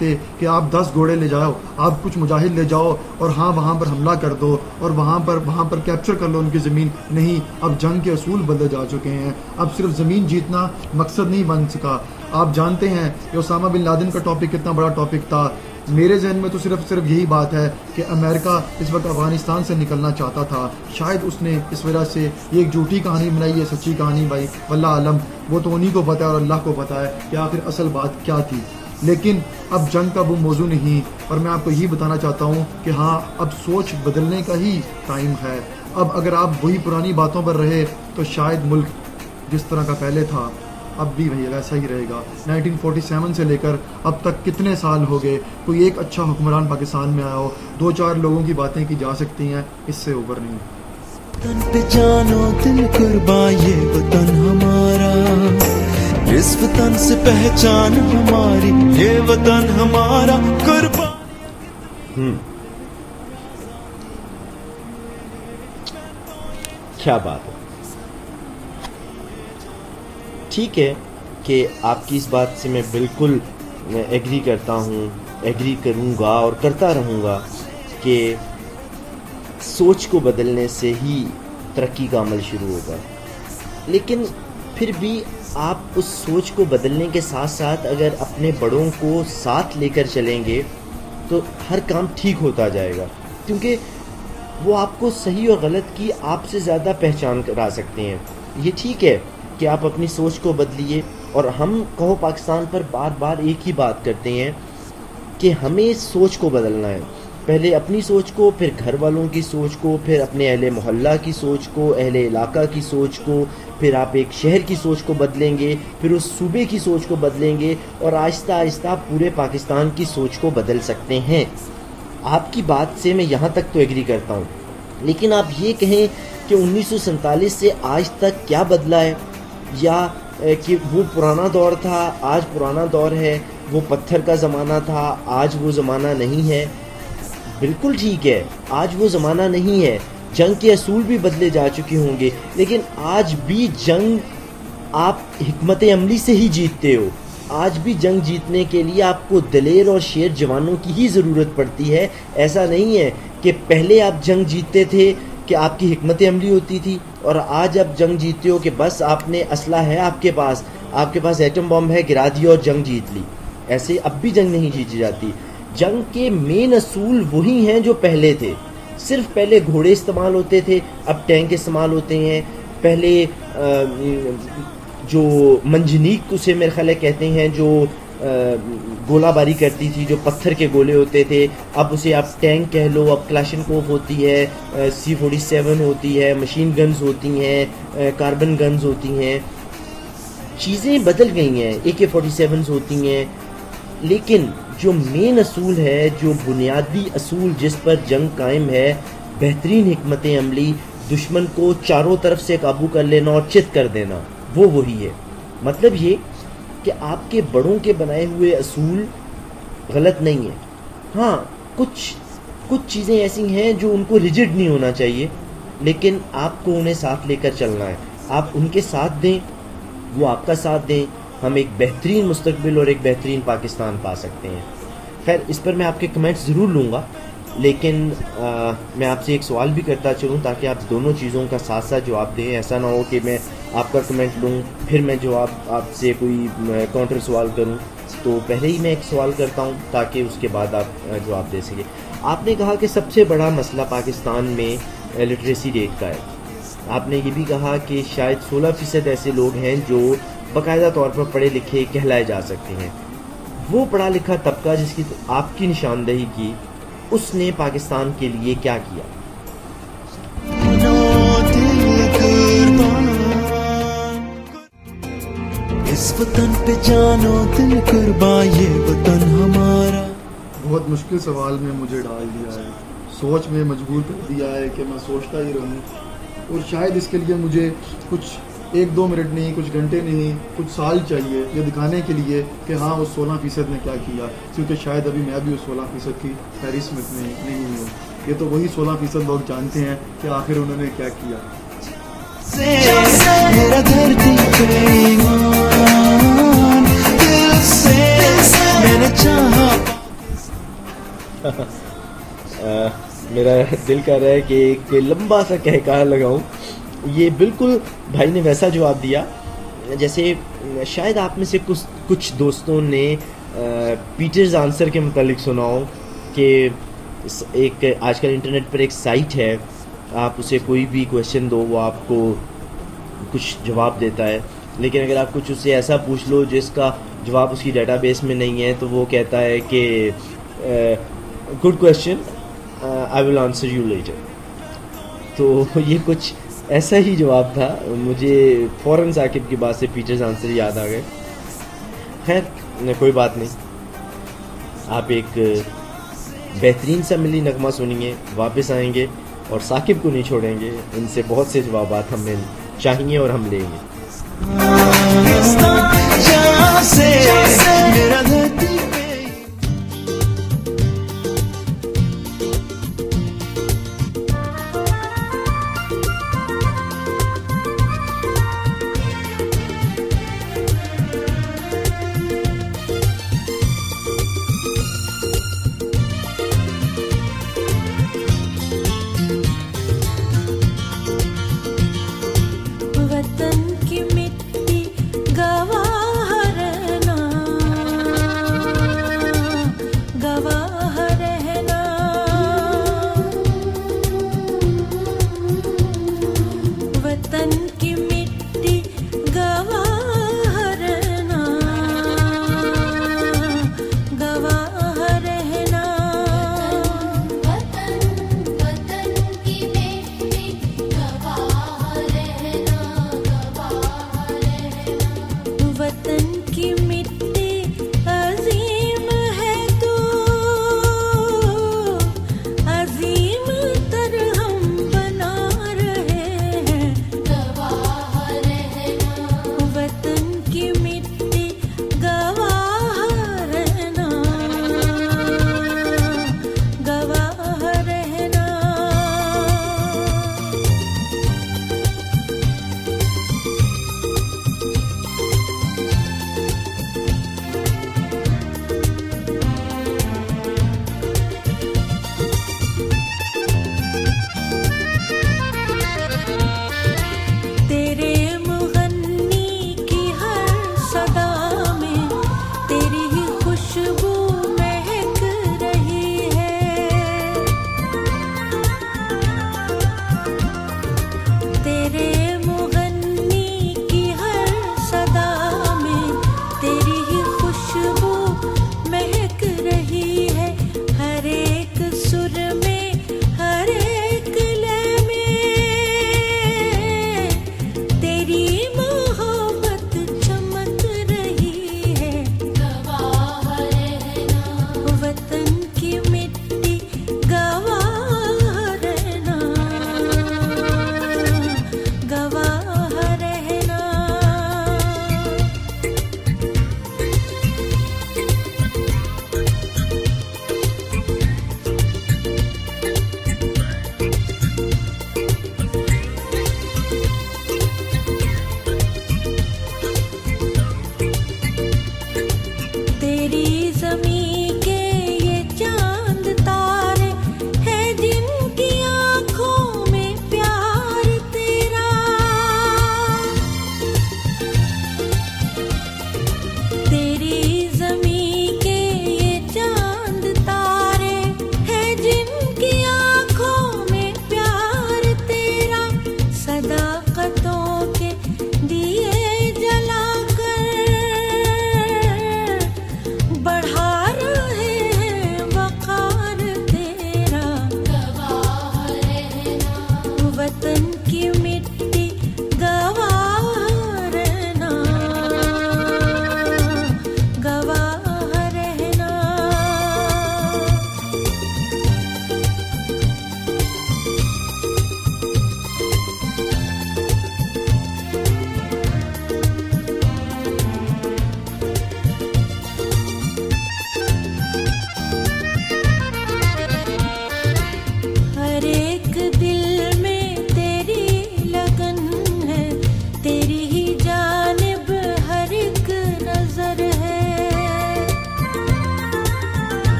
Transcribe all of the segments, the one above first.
कि आप 10 घोड़े ले जाओ, आप कुछ मुजाहिद ले जाओ और हाँ वहाँ पर हमला कर दो और वहाँ पर कैप्चर कर लो उनकी ज़मीन। नहीं, अब जंग के असूल बदले जा चुके हैं। अब सिर्फ ज़मीन जीतना मकसद नहीं बन सका। आप जानते हैं कि ओसामा बिन लादेन का टॉपिक कितना बड़ा टॉपिक था। मेरे जहन में तो सिर्फ यही बात है कि अमेरिका इस वक्त अफ़गानिस्तान से निकलना चाहता था। शायद उसने इस वजह से ये एक झूठी कहानी बनाई है, सच्ची कहानी भाई वल्लाह आलम, वो तो उन्हीं को पता है और अल्लाह को पता है कि आखिर असल बात क्या थी। लेकिन अब जंग का वो मौजू नहीं, और मैं आपको यही बताना चाहता हूँ कि हाँ, अब सोच बदलने का ही टाइम है। अब अगर आप वही पुरानी बातों पर रहे तो शायद मुल्क जिस तरह का पहले था अब भी वही वैसा ही रहेगा। 1947 से लेकर अब तक कितने साल हो गए, कोई एक अच्छा हुक्मरान पाकिस्तान में आया हो, 2-4 लोगों की बातें की जा सकती हैं, इससे ऊपर नहीं। वतन पे जानो दिल कुर्बान, ये वतन हमारा, इस वतन से पहचान हमारी, ये वतन हमारा कुर्बान। क्या बात है। ठीक है कि आपकी इस बात से मैं बिल्कुल एग्री करता हूँ, एग्री करूँगा और करता रहूँगा कि सोच को बदलने से ही तरक्की का अमल शुरू होगा। लेकिन फिर भी आप उस सोच को बदलने के साथ साथ अगर अपने बड़ों को साथ लेकर चलेंगे तो हर काम ठीक होता जाएगा, क्योंकि वो आपको सही और गलत की आपसे ज़्यादा पहचान करा सकते हैं। ये ठीक है कि आप अपनी सोच को बदलिए, और हम कहो पाकिस्तान पर बार बार एक ही बात करते हैं कि हमें सोच को बदलना है। पहले अपनी सोच को, फिर घर वालों की सोच को, फिर अपने अहले मोहल्ला की सोच को, अहले इलाका की सोच को, फिर आप एक शहर की सोच को बदलेंगे, फिर उस सूबे की सोच को बदलेंगे, और आहिस्ता आहिस्ता पूरे पाकिस्तान की सोच को बदल सकते हैं। आपकी बात से मैं यहाँ तक तो एग्री करता हूँ, लेकिन आप ये कहें कि 1947 से आज तक क्या बदला है, या कि वो पुराना दौर था आज पुराना दौर है, वो पत्थर का ज़माना था आज वो ज़माना नहीं है। बिल्कुल ठीक है, आज वो ज़माना नहीं है, जंग के असूल भी बदले जा चुके होंगे, लेकिन आज भी जंग आप हिकमत अमली से ही जीतते हो। आज भी जंग जीतने के लिए आपको दलेर और शेर जवानों की ही ज़रूरत पड़ती है। ऐसा नहीं है कि पहले आप जंग जीतते थे कि आपकी हिकमत अमली होती थी, और आज आप जंग जीतते हो कि बस आपने असला है आपके पास एटम बम है, गिरा दिया और जंग जीत ली। ऐसे अब भी जंग नहीं जीती जाती। जंग के मेन असूल वही हैं जो पहले थे। सिर्फ पहले घोड़े इस्तेमाल होते थे, अब टैंक इस्तेमाल होते हैं। पहले जो मंजनीक उसे मेरे ख्याल कहते हैं, जो गोलाबारी करती थी, जो पत्थर के गोले होते थे, अब उसे आप टैंक कह लो। अब क्लाशनकोव होती है, C-47 होती है, मशीन गन्स होती हैं, कार्बन गन्स होती हैं। चीज़ें बदल गई हैं, AK-47 होती हैं, लेकिन जो मेन असूल है, जो बुनियादी असूल जिस पर जंग कायम है, बेहतरीन हिकमत अमली, दुश्मन को चारों तरफ से काबू कर लेना और चित कर देना, वो वही है। मतलब ये कि आपके बड़ों के बनाए हुए असूल गलत नहीं है। हाँ, कुछ चीज़ें ऐसी हैं जो उनको रिजिड नहीं होना चाहिए, लेकिन आपको उन्हें साथ लेकर चलना है। आप उनके साथ दें, वो आपका साथ दें, हम एक बेहतरीन मुस्तकबिल और एक बेहतरीन पाकिस्तान पा सकते हैं। खैर, इस पर मैं आपके कमेंट्स ज़रूर लूँगा, लेकिन मैं आपसे एक सवाल भी करता चलूँ ताकि आप दोनों चीज़ों का साथ साथ जवाब दें। ऐसा ना हो कि मैं आपका कमेंट लूँ फिर मैं जवाब आपसे कोई काउंटर सवाल करूँ। तो पहले ही मैं एक सवाल करता हूँ ताकि उसके बाद आप जवाब दे सकें। आपने कहा कि सबसे बड़ा मसला पाकिस्तान में लिटरेसी रेट का है। आपने ये भी कहा कि शायद 16% ऐसे लोग हैं जो बाकायदा तौर पर पढ़े लिखे कहलाए जा सकते हैं। वो पढ़ा लिखा तबका जिसकी आपकी निशानदेही की, उसने पाकिस्तान के लिए क्या किया? इस वतन पे जानो दिल कुर्बान, ये वतन हमारा। बहुत मुश्किल सवाल में मुझे डाल दिया है, सोच में मजबूर कर दिया है कि मैं सोचता ही रहूं, और शायद इसके लिए मुझे कुछ 1-2 मिनट नहीं, कुछ घंटे नहीं, कुछ साल चाहिए ये दिखाने के लिए कि हाँ उस 16% ने क्या किया, क्योंकि शायद अभी मैं भी उस 16% की फहरिस्त में नहीं हूँ। ये तो वही 16% लोग जानते हैं कि आखिर उन्होंने क्या किया। मेरा धरती पे ईमान, दिल से मैंने चाहा मेरा दिल कर रहा है कि एक लंबा सा कहकहा लगाऊं। ये बिल्कुल भाई ने वैसा जवाब दिया जैसे शायद आप में से कुछ दोस्तों ने पीटर्स आंसर के मतलब सुना हो कि एक आजकल इंटरनेट पर एक साइट है, आप उसे कोई भी क्वेश्चन दो वो आपको कुछ जवाब देता है, लेकिन अगर आप कुछ उससे ऐसा पूछ लो जिसका जवाब उसकी डेटाबेस में नहीं है तो वो कहता है कि good question, I will answer you later. तो ये कुछ ऐसा ही जवाब था। मुझे फ़ौरन साकिब की बात से पीटर्स आंसर याद आ गए। खैर कोई बात नहीं, आप एक बेहतरीन सा मिली नगमा सुनिए, वापस आएंगे और साकिब को नहीं छोड़ेंगे। इनसे बहुत से जवाबात हमें चाहिए और हम लेंगे। जहाँ से मेरा धरती पे वतन की मिट्टी गवाह रहना।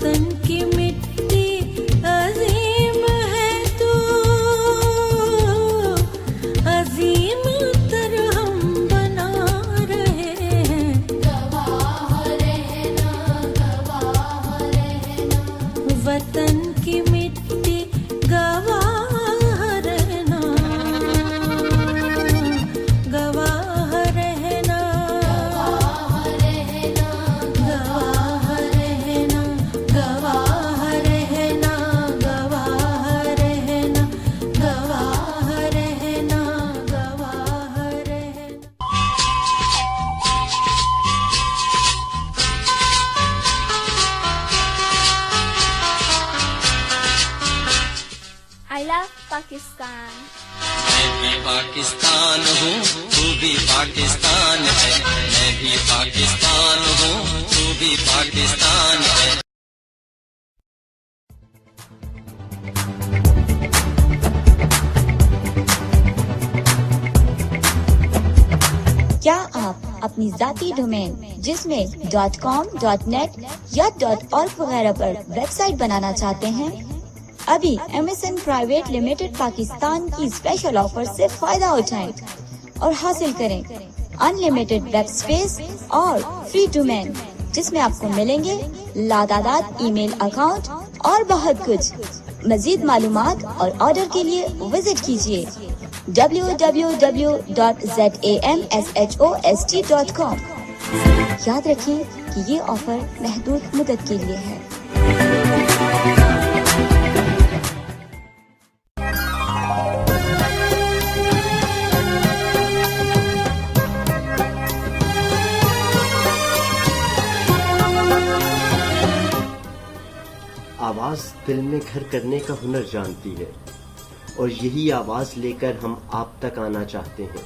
वतन की मिट्टी अजीम है तू, अजीम तर हम बना रहे हैं। गवाह रहना, गवाह रहना, वतन की मिट्टी गवाह रहना, गवाह रहना, गवाह रहना, गवाह रहना, गवाह रहना, गवाह रहना, गवाह रहना। I love Pakistan. मैं भी पाकिस्तान हूँ, तू भी पाकिस्तान है। मैं भी पाकिस्तान हूँ, तू भी पाकिस्तान है। क्या आप अपनी जाती डोमेन जिसमें .com, .net या .org वगैरह पर वेबसाइट बनाना चाहते हैं? अभी MSN प्राइवेट लिमिटेड पाकिस्तान की स्पेशल ऑफर से फायदा उठाएं और हासिल करें अनलिमिटेड वेब स्पेस और फ्री डोमेन, जिसमें आपको मिलेंगे लातादाद ईमेल अकाउंट और बहुत कुछ। मजीद मालूमात और ऑर्डर के लिए विजिट कीजिए www.zamshost.com। याद रखें कि ये ऑफर महदूद मुद्दत के लिए है। आवाज़ दिल में घर करने का हुनर जानती है और यही आवाज़ लेकर हम आप तक आना चाहते हैं।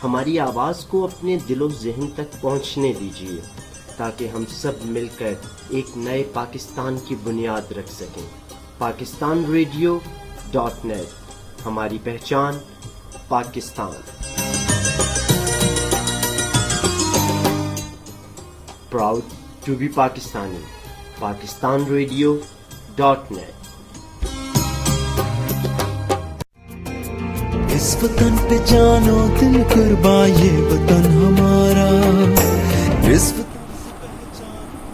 हमारी आवाज़ को अपने दिलो ज़हन तक पहुंचने दीजिए ताकि हम सब मिलकर एक नए पाकिस्तान की बुनियाद रख सकें। pakistanradio.net, हमारी पहचान Pakistan. Proud to be Pakistani. pakistanradio.net। इस वतन पे जानो दिल कुर्बा, ये वतन हमारा। इस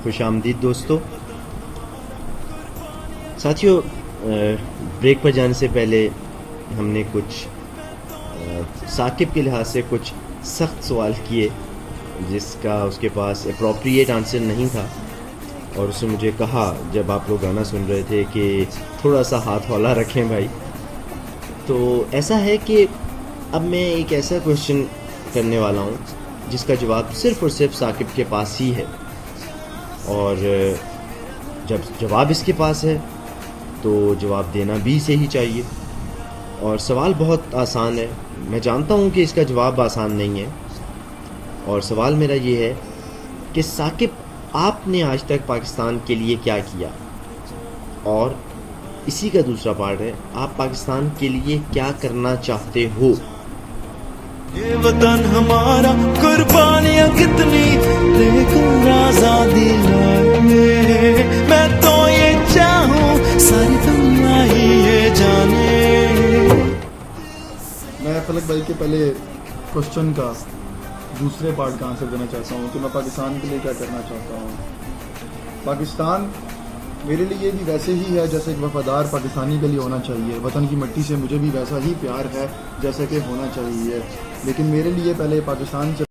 खुशामदीद दोस्तों। साथियों, ब्रेक पर जाने से पहले हमने कुछ साकिब के लिहाज से कुछ सख्त सवाल किए जिसका उसके पास अप्रोप्रिएट आंसर नहीं था, और उसने मुझे कहा जब आप लोग गाना सुन रहे थे कि थोड़ा सा हाथ हौला रखें भाई। तो ऐसा है कि अब मैं एक ऐसा क्वेश्चन करने वाला हूँ जिसका जवाब सिर्फ़ और सिर्फ साकिब के पास ही है, और जब जवाब इसके पास है तो जवाब देना भी इसे ही चाहिए। और सवाल बहुत आसान है, मैं जानता हूँ कि इसका जवाब आसान नहीं है। और सवाल मेरा ये है कि साकिब, आपने आज तक पाकिस्तान के लिए क्या किया? और इसी का दूसरा पार्ट है, आप पाकिस्तान के लिए क्या करना चाहते हो? ये वतन हमारा, कुर्बानियां कितनी देकर आजादी लाए। मैं तो ये चाहूं सारी दुनिया ही ये जाने। मैं फलक भाई के पहले क्वेश्चन का दूसरे पार्ट का आंसर देना चाहता हूँ कि मैं पाकिस्तान के लिए क्या करना चाहता हूँ। पाकिस्तान मेरे लिए भी वैसे ही है जैसे एक वफादार पाकिस्तानी के लिए होना चाहिए। वतन की मिट्टी से मुझे भी वैसा ही प्यार है जैसा कि होना चाहिए, लेकिन मेरे लिए पहले पाकिस्तान से